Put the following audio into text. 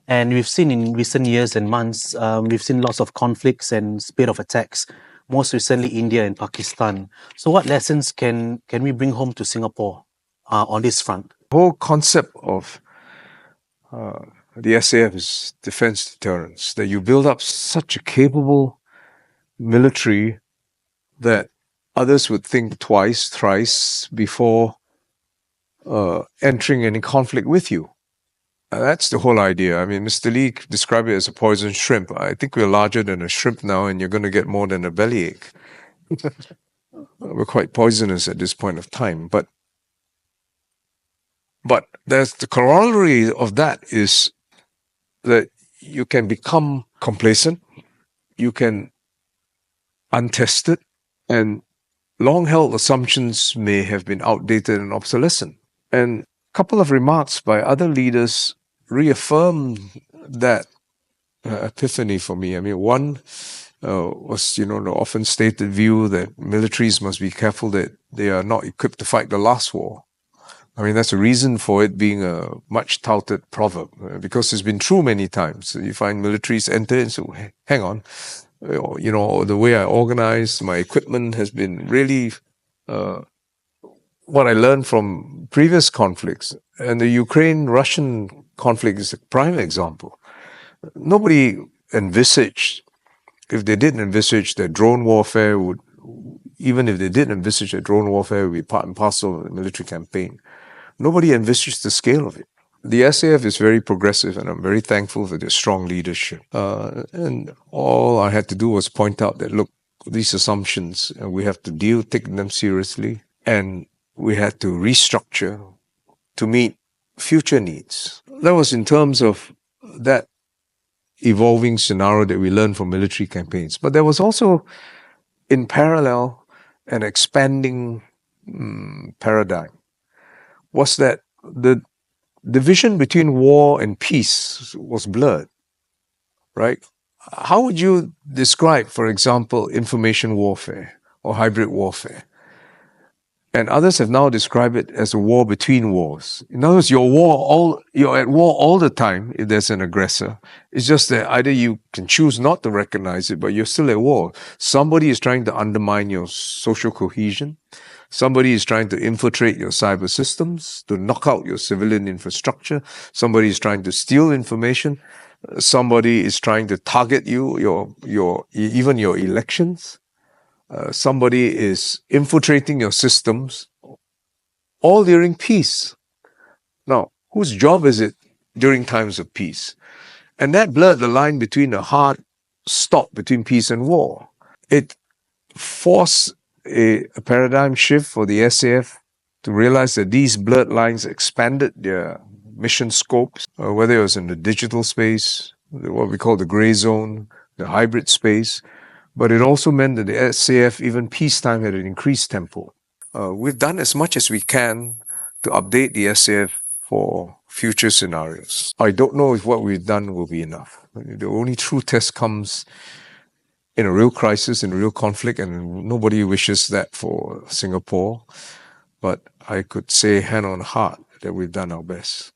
And we've seen in recent years and months, we've seen lots of conflicts and spate of attacks, most recently India and Pakistan. So what lessons can we bring home to Singapore on this front? The whole concept of the SAF is defense deterrence, that you build up such a capable military that others would think twice, thrice before entering any conflict with you. That's the whole idea. I mean, Mr. Lee described it as a poison shrimp. I think we're larger than a shrimp now, and you're going to get more than a bellyache. We're quite poisonous at this point of time. But there's the corollary of that is that you can become complacent, you can untest it, and long-held assumptions may have been outdated and obsolescent. And a couple of remarks by other leaders reaffirmed that epiphany for me. I mean, one was, the often stated view that militaries must be careful that they are not equipped to fight the last war. I mean, that's a reason for it being a much touted proverb, because it's been true many times. You find militaries enter and say, hey, hang on, the way I organize my equipment has been really what I learned from previous conflicts. And the Ukraine-Russian conflict is a prime example. Nobody envisaged, if they didn't envisage that drone warfare would, even if they did envisage that drone warfare would be part and parcel of the military campaign, nobody envisaged the scale of it. The SAF is very progressive, and I'm very thankful for their strong leadership. And all I had to do was point out that, look, these assumptions, we have to take them seriously, and we had to restructure to meet future needs. That was in terms of that evolving scenario that we learned from military campaigns. But there was also, in parallel, an expanding paradigm, was that the division between war and peace was blurred, right? How would you describe, for example, information warfare or hybrid warfare? And others have now described it as a war between wars. In other words, you're at war all the time if there's an aggressor. It's just that either you can choose not to recognize it, but you're still at war. Somebody is trying to undermine your social cohesion. Somebody is trying to infiltrate your cyber systems, to knock out your civilian infrastructure. Somebody is trying to steal information. Somebody is trying to target you, even your elections. Somebody is infiltrating your systems, all during peace. Now, whose job is it during times of peace? And that blurred the line between a hard stop between peace and war. It forced a paradigm shift for the SAF to realize that these blurred lines expanded their mission scopes, whether it was in the digital space, what we call the gray zone, the hybrid space. But it also meant that the SAF, even peacetime, had an increased tempo. We've done as much as we can to update the SAF for future scenarios. I don't know if what we've done will be enough. The only true test comes in a real crisis, in a real conflict, and nobody wishes that for Singapore. But I could say hand on heart that we've done our best.